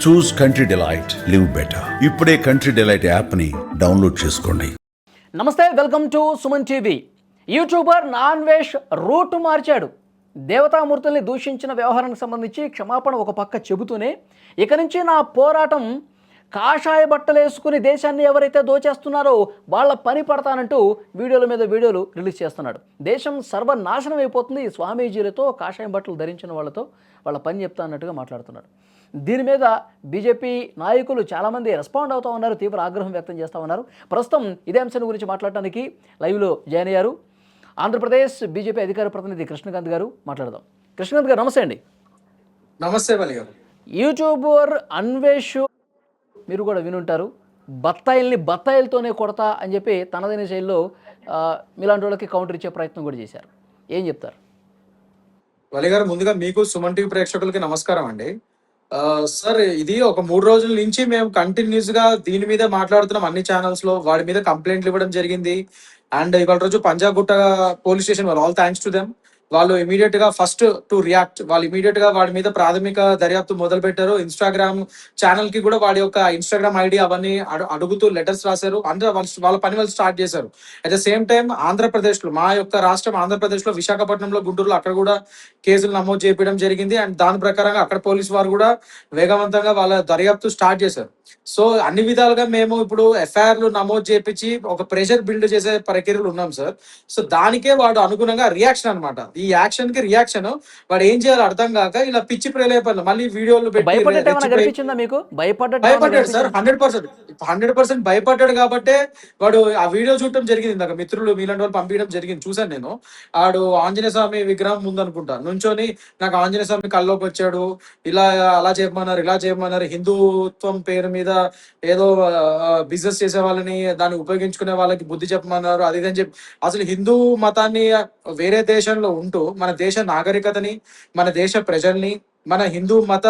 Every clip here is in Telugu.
చూస్ కంట్రీ డిలైట్, లివ్ బెటర్. ఇప్పుడే కంట్రీ డిలైట్ యాప్ని డౌన్లోడ్ చేసుకోండి. నమస్తే, welcome to Suman TV. Youtuber Nanvesh route మార్చాడు. దేవతామూర్తుల్ని దూషించిన వ్యవహారానికి సంబంధించి క్షమాపణ ఒక పక్క చెబుతూనే ఇక నుంచి నా పోరాటం కాషాయ బట్టలు వేసుకుని దేశాన్ని ఎవరైతే దోచేస్తున్నారో వాళ్ళ పని పడతానంటూ వీడియోల మీద వీడియోలు రిలీజ్ చేస్తున్నాడు. దేశం సర్వనాశనం అయిపోతుంది ఈ స్వామీజీలతో, కాషాయం బట్టలు ధరించిన వాళ్ళతో వాళ్ళ పని చెప్తా అన్నట్టుగా మాట్లాడుతున్నాడు. దీని మీద బీజేపీ నాయకులు చాలామంది రెస్పాండ్ అవుతూ ఉన్నారు, తీవ్ర ఆగ్రహం వ్యక్తం చేస్తూ ఉన్నారు. ప్రస్తుతం ఇదే అంశం గురించి మాట్లాడటానికి లైవ్లో జాయిన్ అయ్యారు ఆంధ్రప్రదేశ్ బీజేపీ అధికార ప్రతినిధి కృష్ణకాంత్ గారు. మాట్లాడదాం. కృష్ణకాంత్ గారు నమస్తే అండి. నమస్తే వలి గారు. యూట్యూబర్ అన్వేష్, మీరు కూడా వినుంటారు, బత్తాయిలతోనే కొడతా అని చెప్పి తనదైన శైలిలో మీలాంటి వాళ్ళకి కౌంటర్ ఇచ్చే ప్రయత్నం కూడా చేశారు. ఏం చెప్తారు? వలి గారు, ముందుగా మీకు సుమన్ టీవీ ప్రేక్షకులకి నమస్కారం అండి. సార్, ఇది ఒక 3 రోజుల నుంచి మేము కంటిన్యూస్ గా దీని మీద మాట్లాడుతున్నాం. అన్ని ఛానల్స్ లో వాడి మీద కంప్లైంట్లు ఇవ్వడం జరిగింది. అండ్ ఇవాళ రోజు పంజాగుట్ట పోలీస్ స్టేషన్, వాళ్ళు ఆల్ థ్యాంక్స్ టు దెమ్, వాళ్ళు ఇమీడియట్ గా ఫస్ట్ టు రియాక్ట్, వాళ్ళు ఇమీడియట్ గా వాడి మీద ప్రాథమిక దర్యాప్తు మొదలు పెట్టారు. ఇన్స్టాగ్రామ్ ఛానల్ కి కూడా వాడి యొక్క ఇన్స్టాగ్రామ్ ఐడి అవన్నీ అడుగుతూ లెటర్స్ రాశారు. అందరూ వాళ్ళ పని వాళ్ళు స్టార్ట్ చేశారు. At the same time Andhra Pradesh లో, మా యొక్క రాష్ట్రం ఆంధ్రప్రదేశ్ లో విశాఖపట్నంలో, గుంటూరులో అక్కడ కూడా కేసులు నమోదు చేయడం జరిగింది. అండ్ దాని ప్రకారంగా అక్కడ పోలీసు వారు కూడా వేగవంతంగా వాళ్ళ దర్యాప్తు స్టార్ట్ చేశారు. సో అన్ని విధాలుగా మేము ఇప్పుడు ఎఫ్ఐఆర్లు నమోదు చేపించి ఒక ప్రెషర్ బిల్డ్ చేసే ప్రక్రియలు ఉన్నాం సార్. సో దానికే వాడు అనుగుణంగా రియాక్షన్ అనమాట. ఈ యాక్షన్ కి రియాక్షన్, వాడు ఏం చేయాలో అర్థం కాక ఇలా పిచ్చి ప్రేలేపనలు మళ్ళీ వీడియోలు పెట్టి భయపడ్డాడు సార్. 100% భయపడ్డాడు. కాబట్టే వాడు ఆ వీడియో చూడటం జరిగింది. ఇందాక మిత్రులు మీలాంటి వాళ్ళు పంపించడం జరిగింది, చూసాను నేను. ఆడు ఆంజనేయ స్వామి విగ్రహం ముందు అనుకుంటా నుంచొని నాకు ఆంజనేయ స్వామి కల్లోకి వచ్చాడు, ఇలా అలా చేయమన్నారు, ఇలా చేయమన్నారు, హిందుత్వం పేరు మీద ఏదో బిజినెస్ చేసే వాళ్ళని, దాన్ని ఉపయోగించుకునే వాళ్ళకి బుద్ధి చెప్పమన్నారు, అది అని చెప్పి అసలు హిందూ మతాన్ని వేరే దేశంలో ఉంటూ మన దేశ నాగరికతని, మన దేశ ప్రజల్ని, మన హిందూ మత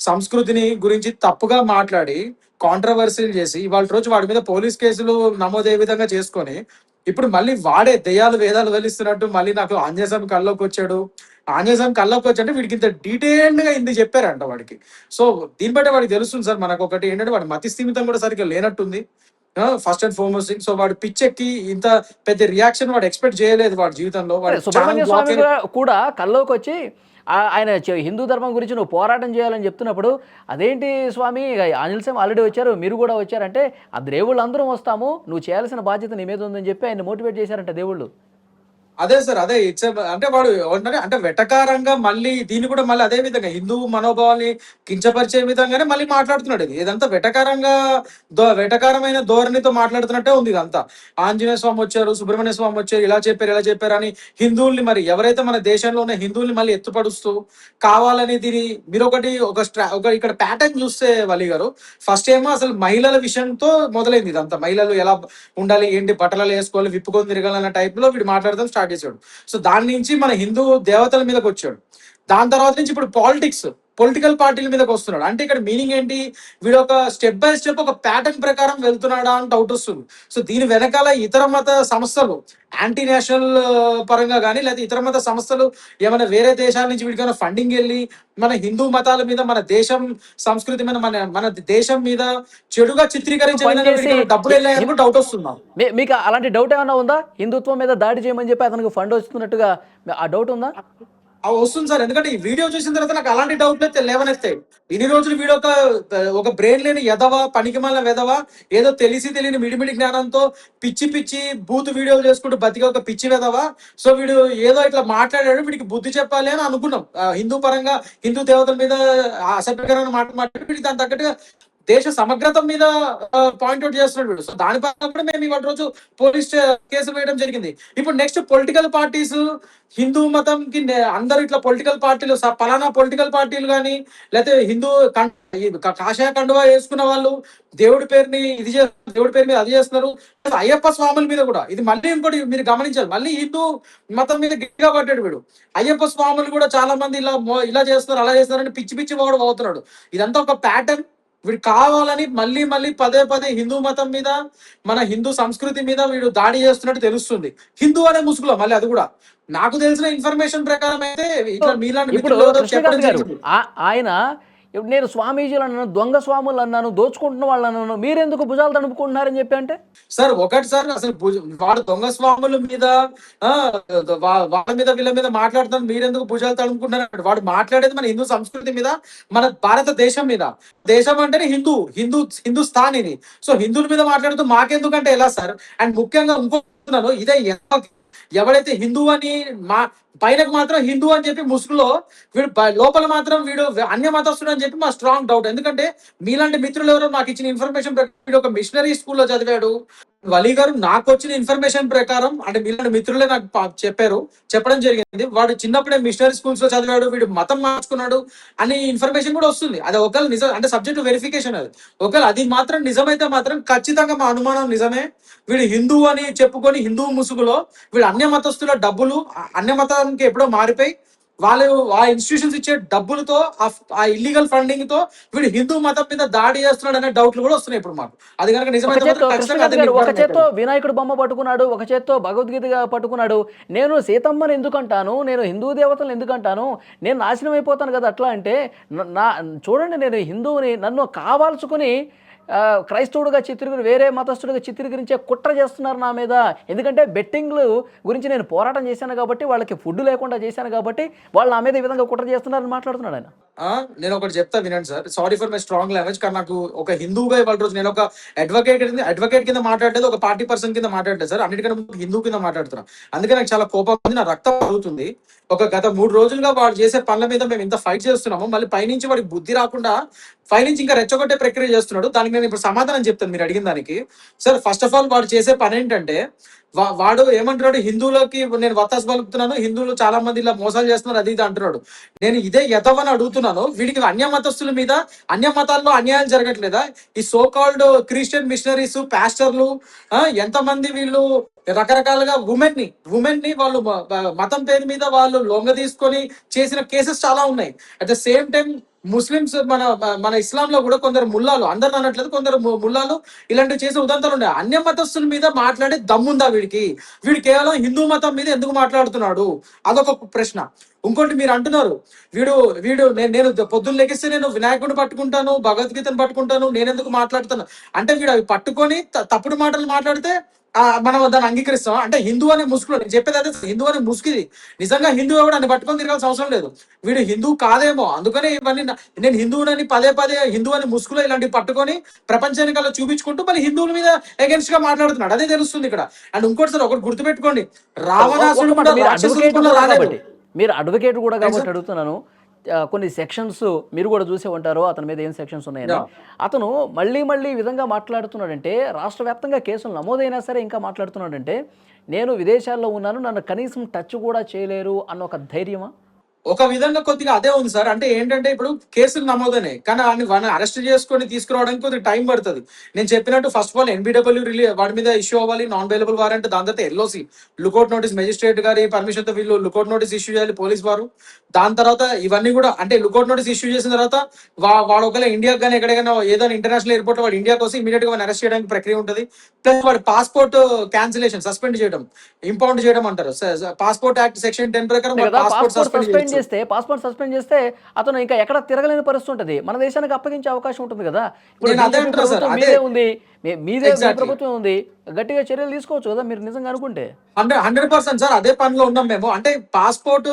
సంస్కృతిని గురించి తప్పుగా మాట్లాడి కాంట్రవర్సీలు చేసి ఇవాళ రోజు వాడి మీద పోలీస్ కేసులు నమోదే విధంగా చేసుకొని ఇప్పుడు మళ్ళీ వాడే దెయ్యాలు వేదాలు వెలిస్తున్నట్టు మళ్ళీ నాకు ఆంజనేయ స్వామి కల్లోకి వచ్చాడు, ఆంజనేయ స్వామి కల్లోకి వచ్చాడంటే వీడికి ఇంత డీటెయిల్డ్ గా ఇంది చెప్పారంట వాడికి. సో దీన్ని బట్టి వాడికి తెలుస్తుంది సార్, మనకు ఒకటి ఏంటంటే వాడి మతి స్థిమితం కూడా సరిగ్గా లేనట్టుంది, first and foremost thing. So వాడు పిచ్చెక్కి ఇంత పెద్ద రియాక్షన్ వాడు ఎక్స్పెక్ట్ చేయలేదు వాడి జీవితంలో. సుబ్రహ్మణ్య స్వామి కూడా కల్లోకి వచ్చి ఆయన హిందూ ధర్మం గురించి నువ్వు పోరాటం చేయాలని చెప్తున్నప్పుడు, అదేంటి స్వామి ఆంజనేయ స్వామి ఆల్రెడీ వచ్చారు, మీరు కూడా వచ్చారంటే ఆ దేవుళ్ళు అందరం వస్తాము, నువ్వు చేయాల్సిన బాధ్యత నీ మీద ఉందని చెప్పి ఆయన మోటివేట్ చేశారంట దేవుళ్ళు. అదే సార్, అదే ఇట్స్ అంటే వాడు అంటే వెటకారంగా మళ్ళీ దీన్ని కూడా మళ్ళీ అదే విధంగా హిందూ మనోభావాన్ని కించపరిచే విధంగానే మళ్ళీ మాట్లాడుతున్నాడు. ఇది ఇదంతా వెటకారంగా వెటకారమైన ధోరణితో మాట్లాడుతున్నట్టే ఉంది ఇదంతా. ఆంజనేయ స్వామి వచ్చారు, సుబ్రహ్మణ్య స్వామి వచ్చారు, ఇలా చెప్పారు అని హిందువుల్ని, మరి ఎవరైతే మన దేశంలో ఉన్న హిందువుల్ని మళ్ళీ ఎత్తుపడుస్తూ కావాలని దీని మీరు ఒక ఇక్కడ ప్యాటర్న్ చూస్తే వలి గారు, ఫస్ట్ ఏమో అసలు మహిళల విషయంతో మొదలైంది ఇదంతా. మహిళలు ఎలా ఉండాలి, ఏంటి, బట్టలు వేసుకోవాలి, విప్పుకొని తిరగాలన్న టైప్ లో వీడు మాట్లాడదాం స్టార్ట్ చేశాడు. సో దాని నుంచి మన హిందూ దేవతల మీదకి వచ్చాడు. దాని తర్వాత నుంచి ఇప్పుడు పొలిటికల్ పార్టీల మీదకి వస్తున్నాడు. అంటే ఇక్కడ మీనింగ్ ఏంటి, వీడు ఒక స్టెప్ బై స్టెప్ ఒక ప్యాటర్న్ ప్రకారం వెళ్తున్నాడా అని డౌట్ వస్తుంది. సో దీని వెనకాల ఇతర మత సంస్థలు, యాంటీ నేషనల్ పరంగా కానీ లేదా ఇతర మత సంస్థలు ఏమైనా వేరే దేశాల నుంచి వీడికైనా ఫండింగ్ వెళ్ళి మన హిందూ మతాల మీద, మన దేశం సంస్కృతి మీద, మన దేశం మీద చెడుగా చిత్రీకరించే డబ్బులు వెళ్ళాయని డౌట్ వస్తున్నాం. మీకు అలాంటి డౌట్ ఏమైనా ఉందా? హిందుత్వం మీద దాడి చేయమని చెప్పి అతనికి ఫండ్ వస్తున్నట్టుగా ఆ డౌట్ ఉందా? వస్తుంది సార్, ఎందుకంటే ఈ వీడియో చూసిన తర్వాత నాకు అలాంటి డౌట్లు లేవనెత్తాయి. ఇన్ని రోజులు వీడియో ఒక బ్రెయిన్ లేని ఎదవా, పనికిమాలిన వెదవా, ఏదో తెలియని మిడిమిడి జ్ఞానంతో పిచ్చి బూత్ వీడియోలు చేసుకుంటూ బతికే ఒక పిచ్చి వెదవా. సో వీడు ఏదో ఇట్లా మాట్లాడాడు, వీడికి బుద్ధి చెప్పాలి అని అనుకున్నాం. హిందూ పరంగా హిందూ దేవతల మీద అసభ్యకరమైన మాట్లాడి వీడికి దాని తగ్గట్టుగా దేశ సమగ్రత మీద పాయింట్అవుట్ చేస్తున్నాడు. సో దాని పరంగా కూడా మేము ఇవాళ రోజు పోలీస్ కేసులు వేయడం జరిగింది. ఇప్పుడు నెక్స్ట్ పొలిటికల్ పార్టీస్, హిందూ మతంకి అందరూ ఇట్లా పొలిటికల్ పార్టీలు, పలానా పొలిటికల్ పార్టీలు కానీ లేకపోతే హిందూ కాషాయ కండువా వేసుకున్న వాళ్ళు దేవుడి పేరుని దేవుడి పేరు మీద అది చేస్తున్నారు. అయ్యప్ప స్వాముల మీద కూడా ఇది మళ్ళీ ఇంకోటి మీరు గమనించాలి, మళ్ళీ హిందూ మతం మీద గట్టిగా పడ్డాడు వీడు. అయ్యప్ప స్వాములు కూడా చాలా మంది ఇలా చేస్తున్నారు, అలా చేస్తున్నారు అని పిచ్చి వాడు అవుతున్నాడు. ఇదంతా ఒక ప్యాటర్న్. వీడు కావాలని మళ్ళీ పదే హిందూ మతం మీద, మన హిందూ సంస్కృతి మీద వీడు దాడి చేస్తున్నట్టు తెలుస్తుంది. హిందూ అనే ముసుగులో మళ్ళీ అది కూడా నాకు తెలిసిన ఇన్ఫర్మేషన్ ప్రకారం అయితే ఇప్పుడు ఆయన ఇప్పుడు నేను స్వామీజీలు అన్నాను, దొంగ స్వాములు అన్నాను, దోచుకుంటున్న వాళ్ళు అన్నాను, మీరెందుకు భుజాలు తడుపుకుంటున్నారని చెప్పి అంటే? సార్ ఒకటి సార్, అసలు వాడు దొంగ స్వాముల మీద ఆ వాళ్ళ మీద వీళ్ళ మీద మాట్లాడుతాను, మీరెందుకు భుజాలు తడుముకుంటున్నారు? వాడు మాట్లాడేది మన హిందూ సంస్కృతి మీద, మన భారతదేశం మీద. దేశం అంటేనే హిందూస్థాన్ ఇది. సో హిందువుల మీద మాట్లాడుతూ మాకెందుకంటే ఎలా సార్? అండ్ ముఖ్యంగా ఇంకొస్తున్నాను, ఇదే ఎవడైతే హిందూ అని పైనకు మాత్రం హిందూ అని చెప్పి ముసుగులో, వీడు లోపల మాత్రం వీడు అన్య మతస్థుడు అని చెప్పి మా స్ట్రాంగ్ డౌట్. ఎందుకంటే మీలాంటి మిత్రులు ఎవరో నాకు ఇచ్చిన ఇన్ఫర్మేషన్ వీడు ఒక మిషనరీ స్కూల్లో చదివాడు. వలీ గారు నాకు వచ్చిన ఇన్ఫర్మేషన్ ప్రకారం, అంటే మీలాంటి మిత్రులే నాకు చెప్పడం జరిగింది, వాడు చిన్నప్పుడే మిషనరీ స్కూల్స్ లో చదివాడు, వీడు మతం మార్చుకున్నాడు అని ఇన్ఫర్మేషన్ కూడా వస్తుంది. అది ఒకవేళ నిజం అంటే సబ్జెక్ట్ వెరిఫికేషన్, అది ఒకవేళ అది మాత్రం నిజమైతే మాత్రం ఖచ్చితంగా మా అనుమానం నిజమే. వీడు హిందూ అని చెప్పుకొని హిందూ ముసుగులో వీడు అన్య మతస్థుల డబ్బులు అన్య మతానికి ఎప్పుడో మారిపోయి వాళ్ళు ఆ ఇన్స్టిట్యూషన్స్ ఇచ్చే డబ్బులతో ఆ ఇల్లీగల్ ఫండింగ్ తో వీడు హిందూ మతం మీద దాడి చేస్తున్నాడు అనే డౌట్లు కూడా వస్తున్నాయి ఇప్పుడు మాకు. అది కనుక నిజమైతే ఒక చేత్తో వినాయకుడు బొమ్మ పట్టుకున్నాడు, ఒక చేత్తో భగవద్గీతగా పట్టుకున్నాడు. నేను సీతమ్మని ఎందుకంటాను, నేను హిందూ దేవతలను ఎందుకంటాను, నేను నాశనం అయిపోతాను కదా అట్లా అంటే? చూడండి, నేను హిందువుని, నన్ను కావాల్చుకుని క్రైస్తవుడుగా వేరే మతస్థుడిగా చిత్రీకరించే కుట్ర చేస్తున్నారు నా మీద. ఎందుకంటే బెట్టింగ్లు గురించి నేను పోరాటం చేశాను కాబట్టి, వాళ్ళకి ఫుడ్ లేకుండా చేశాను కాబట్టి వాళ్ళు నా మీద ఈ విధంగా కుట్ర చేస్తున్నారని మాట్లాడుతున్నాడు ఆయన. నేను ఒకటి చెప్తా వినండి sir, sorry for my strong language, కానీ నాకు ఒక హిందూగా ఇవాళ రోజు నేను ఒక అడ్వకేట్ కింద మాట్లాడలేదు, ఒక పార్టీ పర్సన్ కింద మాట్లాడలేదు సార్, అన్నిటికన్నా హిందూ కింద మాట్లాడుతున్నా. అందుకే నాకు చాలా కోపం ఉంది, నా రక్తం అవుతుంది. గత 3 రోజులుగా వాడు చేసే పనుల మీద మేము ఇంత ఫైట్ చేస్తున్నాము, మళ్ళీ పైనుంచి వాడికి బుద్ధి రాకుండా పైనుంచి ఇంకా రెచ్చగొట్టే ప్రక్రియ చేస్తున్నాడు. దానికి నేను ఇప్పుడు సమాధానం చెప్తాను మీరు అడిగిన దానికి. సార్ ఫస్ట్ ఆఫ్ ఆల్ వాడు చేసే పని ఏంటంటే, వాడు ఏమంటున్నాడు, హిందువులకి నేను వత్తాసు పలుకుతున్నాను, హిందువులు చాలా మంది ఇలా మోసాలు చేస్తున్నారు, అది ఇది అంటున్నాడు. నేను ఇదే యథవని అడుగుతున్నాను, వీడికి అన్య మతస్థుల మీద అన్య మతాల్లో అన్యాయాలు జరగట్లేదా? ఈ సో కాల్డ్ క్రిస్టియన్ మిషనరీస్, పాస్టర్లు, ఎంతమంది వీళ్ళు రకరకాలుగా ఉమెన్ ని వాళ్ళు మతం పేరు మీద వాళ్ళు లొంగ తీసుకొని చేసిన కేసెస్ చాలా ఉన్నాయి. At the same time Muslims, మన ఇస్లాంలో కూడా కొందరు ముల్లాలు, అందరు అనట్లేదు, కొందరు ముల్లాలు ఇలాంటివి చేసే ఉదంతాలు ఉన్నాయి. అన్య మతస్థుల మీద మాట్లాడే దమ్ముందా వీడికి? వీడు కేవలం హిందూ మతం మీద ఎందుకు మాట్లాడుతున్నాడు? అదొక ప్రశ్న. ఇంకోటి మీరు అంటున్నారు, వీడు నేను పొద్దున్న లెగిస్తే నేను వినాయకుడిని పట్టుకుంటాను, భగవద్గీతను పట్టుకుంటాను, నేను ఎందుకు మాట్లాడుతాను అంటే, వీడు అవి పట్టుకొని తప్పుడు మాటలు మాట్లాడితే మనం దాన్ని అంగీకరిస్తాం అంటే? హిందూ అనే ముసుగులో, నేను చెప్పేది అదే, హిందూ అనే ముసుగుది. నిజంగా హిందూ కూడా అని పట్టుకొని తిరగాల్సిన అవసరం లేదు. వీడు హిందూ కాదేమో, అందుకనే ఇవన్నీ నేను హిందువునని పదే హిందూ అనే ముసుగులో ఇలాంటివి పట్టుకొని ప్రపంచానికి అలా చూపించుకుంటూ మళ్ళీ హిందువుల మీద అగేన్స్ట్ గా మాట్లాడుతున్నాడు. అదే తెలుస్తుంది ఇక్కడ. అండ్ ఇంకోటి సార్, ఒకటి గుర్తుపెట్టుకోండి, రావణాసుడు మీరు అడ్వకేట్ కూడా కాబట్టి అడుగుతున్నాను, కొన్ని సెక్షన్స్ మీరు కూడా చూసే ఉంటారు, అతని మీద ఏం సెక్షన్స్ ఉన్నాయని. అతను మళ్ళీ ఈ విధంగా మాట్లాడుతున్నాడంటే, రాష్ట్ర వ్యాప్తంగా కేసులు నమోదైనా సరే ఇంకా మాట్లాడుతున్నాడంటే, నేను విదేశాల్లో ఉన్నాను, నన్ను కనీసం టచ్ కూడా చేయలేరు అన్న ఒక ధైర్యమా? ఒక విధంగా కొద్దిగా అదే ఉంది సార్. అంటే ఏంటంటే, ఇప్పుడు కేసులు నమోదనే, కానీ వాడిని అరెస్ట్ చేసుకొని తీసుకురావడానికి కొద్దిగా టైం పడుతుంది. నేను చెప్పినట్టు ఫస్ట్ ఆఫ్ ఆల్ NBW వాడి మీద ఇష్యూ అవ్వాలి, నాన్ బెయిలబుల్ వారెంట్, దాని తర్వాత LOC లుకౌట్ నోటీస్, మెజిస్ట్రేట్ గారి పర్మిషన్ తో వీళ్ళు లుకౌట్ నోటీస్ ఇష్యూ చేయాలి పోలీస్ వారు. దాని తర్వాత ఇవన్నీ కూడా, అంటే లుకౌట్ నోటీస్ ఇష్యూ చేసిన తర్వాత వాడు ఒకవేళ ఇండియాకి కానీ ఎక్కడికైనా ఏదైనా ఇంటర్నేషనల్ ఎయిర్పోర్ట్ వాడు ఇండియాకి వస్తే ఇమీడియట్ గా అరెస్ట్ చేయడానికి ప్రక్రియ ఉంటుంది. ప్లస్ వాడి పాస్పోర్ట్ క్యాన్సిలేషన్, సస్పెండ్ చేయడం, ఇంపౌండ్ చేయడం అంటారు. పాస్పోర్ట్ యాక్ట్ సెక్షన్ 10 ప్రకారం పాస్పోర్ట్ సస్పెండ్ చేస్తే అతను ఇంకా ఎక్కడ తిరగలేని పరిస్థితి ఉంటుంది, మన దేశానికి అప్పగించే అవకాశం ఉంటుంది కదా. ఇప్పుడు మీదే ఉంది, మీదే ప్రభుత్వం ఉంది, గట్టిగా చర్యలు తీసుకోవచ్చు కదా మీరు నిజంగా అనుకుంటే. 100% సార్, అదే పనిలో ఉన్నాం మేము. అంటే పాస్పోర్ట్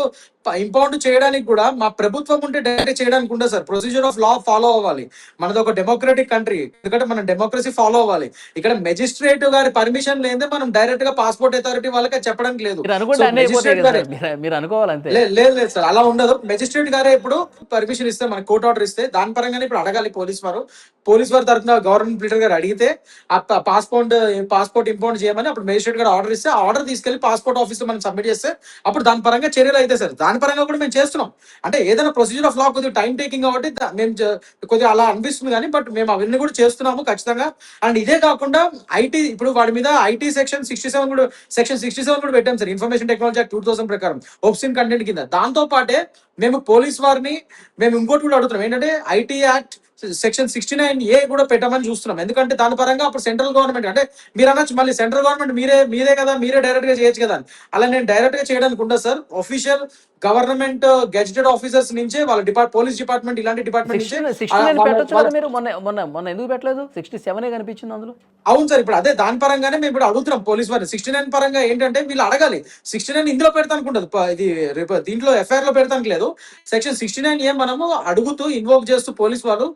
ఇంపౌండ్ చేయడానికి కూడా మా ప్రభుత్వం ఉంటే డైరెక్ట్ చేయడానికి ఉండదు sir. Procedure of law follow అవ్వాలి. మనది ఒక డెమోక్రటిక్ కంట్రీ, ఎందుకంటే మనం డెమోక్రసీ ఫాలో అవ్వాలి. ఇక్కడ మెజిస్ట్రేట్ గారి పర్మిషన్ లేదే మనం డైరెక్ట్ గా పాస్పోర్ట్ అథారిటీ వాళ్ళకి చెప్పడానికి లేదు. మీరు అనుకోవాలంటే లేదు సార్, అలా ఉండదు. మెజిస్ట్రేట్ గారే ఇప్పుడు పర్మిషన్ ఇస్తే, మనకి కోర్ట్ ఆర్డర్ ఇస్తే దాని పరంగానే ఇప్పుడు అడగాలి పోలీస్ వారి తరఫున గవర్నమెంట్ లీడర్ గారు అడిగితే ఆ పాస్పోర్ట్ ఇంపౌండ్ చేయమని అప్పుడు మెజిస్ట్రేట్ గారు ఆర్డర్ ఇస్తే, ఆర్డర్ తీసుకెళ్లి పాస్పోర్ట్ ఆఫీస్ లో మనం సబ్మిట్ చేస్తే అప్పుడు దాని పరంగా చర్యలు అయితే సార్. దాని పరంగా కూడా మేము చేస్తున్నాం. అంటే ఏదైనా ప్రొసీజర్ ఆఫ్ లా కొద్దిగా టైం టేకింగ్ కాబట్టి మేము కొద్దిగా అలా అనిపిస్తుంది కానీ, బట్ మేము అవన్నీ కూడా చేస్తున్నాము ఖచ్చితంగా. అండ్ ఇదే కాకుండా ఐటీ, ఇప్పుడు వాడి మీద ఐటీ సెక్షన్ 67 కూడా పెట్టాం సార్, ఇన్ఫర్మేషన్ టెక్నాలజీ యాక్ట్ 2000 ప్రకారం ఒబ్సిన్ కంటెంట్ కింద. దాంతో పాటే మేము పోలీస్ వారిని మేము ఇంకోటి కూడా అడుగుతున్నాం, ఏంటంటే ఐటీ యాక్ట్ సెక్షన్ 69A కూడా పెట్టమని చూస్తున్నాం. ఎందుకంటే దాని పరంగా అప్పుడు సెంట్రల్ గవర్నమెంట్ అంటే మీరు అనొచ్చు మళ్ళీ సెంట్రల్ గవర్నమెంట్ మీదే కదా, మీరే డైరెక్ట్ గా చేయొచ్చు కదా అని. అలా నేను డైరెక్ట్ గా చేయడానికి ఉండదు sir. Official government gazetted officers నుంచే వాళ్ళ పోలీస్ డిపార్ట్మెంట్ ఇలాంటి డిపార్ట్మెంట్ నుంచే 69 పెట్టొచ్చు కదా మీరు. మొన్న ఎందుకు పెట్టలేదు? 67 కనిపించింది అందులో. అవును సార్, ఇప్పుడు అదే దాని పరంగానే మేము ఇప్పుడు అడుగుతున్నాం పోలీస్ వారిని. 69 పరంగా ఏంటంటే వీళ్ళు అడగాలి. 69 ఇందులో పెడతానికి ఉండదు, ఇది దీంట్లో ఎఫ్ఐఆర్ లో పెడతానికి లేదు. సెక్షన్ 69A మనము అడుగుతూ ఇన్వోక్ చేస్తూ పోలీస్ వాళ్ళు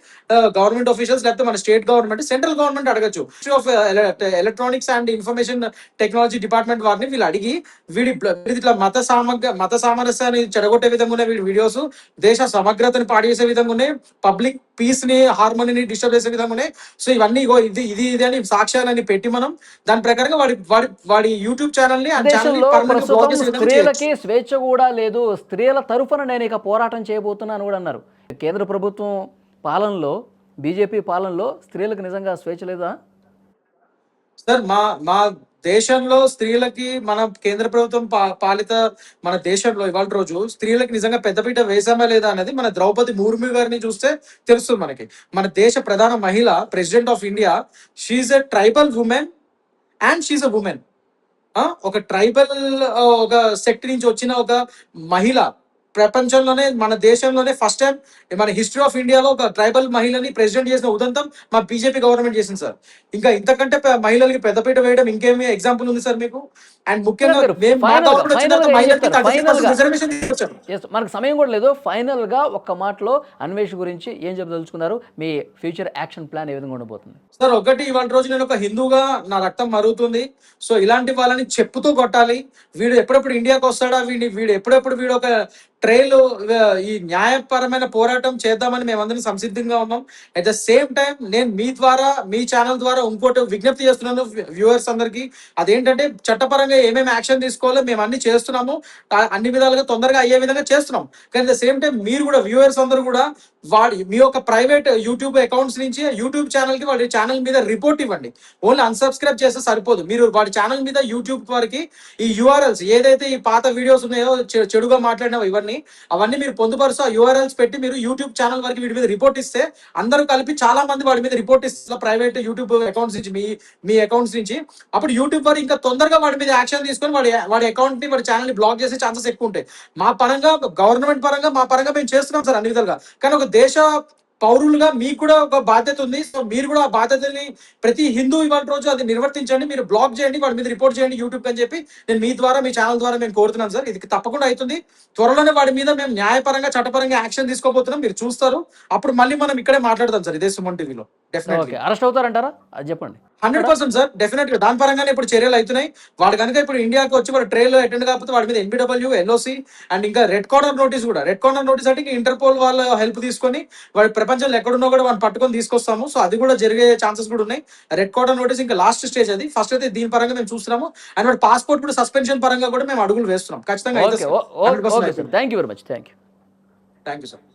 గవర్నమెంట్ ఆఫీషియల్స్ లేకపోతే మన స్టేట్ గవర్నమెంట్ సెంట్రల్ గవర్నమెంట్ అడగచ్చు. Ministry of electronics and information technology department వారిని వీళ్ళు అడిగి వీడి ఇట్లా మత సామరస్యాన్ని చెడగొట్టే విధంగా ఉన్నాయి వీడి వీడియోస్, దేశ సమగ్రతని పాడు చేసే విధంగా ఉన్నాయి, పబ్లిక్ పీస్ ని హార్మోనీని డిస్టర్బ్ చేసే విధంగా ఉన్నాయి. సో ఇవన్నీ ఇది అని సాక్ష్యాలని పెట్టి మనం దాని ప్రకారంగా వాడి యూట్యూబ్ ఛానల్ ని దేశంలో ప్రస్తుతం స్త్రీలకి స్వేచ్ఛ కూడా లేదు. స్త్రీల తరఫున నేను ఇక పోరాటం చేయబోతున్నాను కూడా అన్నారు. కేంద్ర ప్రభుత్వం పాలనలో, బీజేపీ పాలనలో స్త్రీలకు నిజంగా స్వేచ్ఛ లేదా? సార్ మా దేశంలో స్త్రీలకి మన కేంద్ర ప్రభుత్వం పాలిత మన దేశంలో ఇవాళ రోజు స్త్రీలకి నిజంగా పెద్దపీట వేసామా లేదా అనేది మన ద్రౌపది ముర్ము గారిని చూస్తే తెలుస్తుంది మనకి. మన దేశ ప్రధాన మహిళ president of India, she's a tribal women and she's a women. ఒక ట్రైబల్ ఒక సెక్ట్ నుంచి వచ్చిన ఒక మహిళ ప్రపంచంలోనే మన దేశంలోనే ఫస్ట్ టైం మన హిస్టరీ ఆఫ్ ఇండియాలో ఒక ట్రైబల్ మహిళని ప్రెసిడెంట్ చేసిన ఉదంతం మా బీజేపీ గవర్నమెంట్ చేసింది సార్. ఇంకా ఇంతకంటే మహిళలకి పెద్దపీట వేయడం ఇంకేమి ఎగ్జాంపుల్ ఉంది సార్ మీకు? అండ్ ముఖ్యంగా మనకు సమయం కూడా లేదు. ఫైనల్ గా ఒక్క మాటలో అన్వేష్ గురించి ఏం చెప్పదలుచుకున్నారు? మీ ఫ్యూచర్ యాక్షన్ ప్లాన్ ఏ విధంగా ఉండబోతుంది? సార్ ఒకటి, ఇవాళ రోజు నేను ఒక హిందూగా నా రక్తం మరుగుతుంది. సో ఇలాంటి వాళ్ళని చెప్పుతూ కొట్టాలి. వీడు ఎప్పుడెప్పుడు ఇండియాకి వస్తాడా, వీడు ఎప్పుడెప్పుడు వీడు ఒక ట్రైల్ ఈ న్యాయపరమైన పోరాటం చేద్దామని మేమందరం సంసిద్ధంగా ఉన్నాం. అట్ ద సేమ్ టైం నేను మీ ఛానల్ ద్వారా ఇంకోటి విజ్ఞప్తి చేస్తున్నాను వ్యూవర్స్ అందరికి. అదేంటంటే చట్టపరంగా ఏమేమి యాక్షన్ తీసుకోవాలో మేము అన్ని చేస్తున్నాము, అన్ని విధాలుగా తొందరగా అయ్యే విధంగా చేస్తున్నాం. కానీ ద సేమ్ టైం మీరు కూడా వ్యూవర్స్ అందరూ కూడా మీ యొక్క ప్రైవేట్ యూట్యూబ్ అకౌంట్స్ నుంచి యూట్యూబ్ ఛానల్ కి వాడి ఛానల్ మీద రిపోర్ట్ ఇవ్వండి. ఓన్లీ అన్సబ్స్క్రైబ్ చేస్తే సరిపోదు. మీరు వాడి ఛానల్ మీద యూట్యూబ్ వారికి ఈ యూఆర్ఎల్స్ ఏదైతే ఈ పాత వీడియోస్ ఉన్నాయో చెడుగా మాట్లాడినావో అవన్నీ మీరు పొందుపరుస్తూ యూఆర్ఎల్స్ పెట్టి మీరు యూట్యూబ్ ఛానల్ వరకు వీడి మీద రిపోర్ట్ ఇస్తే అందరూ కలిపి చాలా మంది వాడి మీద రిపోర్ట్ ఇస్తారు ప్రైవేట్ యూట్యూబ్ అకౌంట్స్ నుంచి, మీ అకౌంట్స్ నుంచి. అప్పుడు యూట్యూబ్ వారు ఇంకా తొందరగా వాడి మీద యాక్షన్ తీసుకొని వాడి అకౌంట్ ని వాడి ఛానల్ ని బ్లాక్ చేసే ఛాన్సెస్ ఎక్కువ ఉంటాయి. మా పరంగా గవర్నమెంట్ పరంగా మా పరంగా మేము చేస్తున్నాం సార్ అన్ని విధాలుగా. కానీ ఒక దేశ పౌరులుగా మీకు కూడా ఒక బాధ్యత ఉంది. సో మీరు కూడా ఆ బాధ్యతని ప్రతి హిందూ ఇవాళ రోజు అది నిర్వర్తించండి. మీరు బ్లాక్ చేయండి, వాడి మీద రిపోర్ట్ చేయండి యూట్యూబ్ అని చెప్పి నేను మీ ద్వారా, మీ ఛానల్ ద్వారా మేము కోరుతున్నాం సార్. ఇది తప్పకుండా అవుతుంది. త్వరలోనే వాడి మీద మేము న్యాయపరంగా చట్టపరంగా యాక్షన్ తీసుకోబోతున్నాం, మీరు చూస్తారు. అప్పుడు మళ్ళీ మనం ఇక్కడే మాట్లాడదాం సార్ ఇదే సుమన్ టీవీలో. డెఫినెట్లీ అరెస్ట్ అవుతారంటారా? అది చెప్పండి. 100% సార్, డెఫినెట్ గా దాని పరంగానే ఇప్పుడు చర్యలు అవుతున్నాయి. వాడు కనుక ఇప్పుడు ఇండియాకి వచ్చి వాడు ట్రైల్ అటెండ్ కాకపోతే వాడి మీద NBW, LOC అండ్ ఇంకా రెడ్ కార్నర్ నోటీస్ కూడా. రెడ్ కార్నర్ నోటీస్ అంటే ఇంటర్పోల్ వాళ్ళ హెల్ప్ తీసుకొని వాడి ప్రపంచంలో ఎక్కడున్నా కూడా వాడిని పట్టుకొని తీసుకొస్తాము. సో అది కూడా జరిగే ఛాన్సెస్ కూడా ఉన్నాయి. రెడ్ కార్నర్ నోటీస్ ఇంకా లాస్ట్ స్టేజ్ అది. ఫస్ట్ అయితే దీని పరంగా మేము చూస్తున్నాము. అండ్ వాడి పాస్పోర్ట్ కూడా సస్పెన్షన్ పరంగా కూడా మేము అడుగులు వేస్తున్నాం. ఖచ్చితంగా thank you very much. Thank you sir.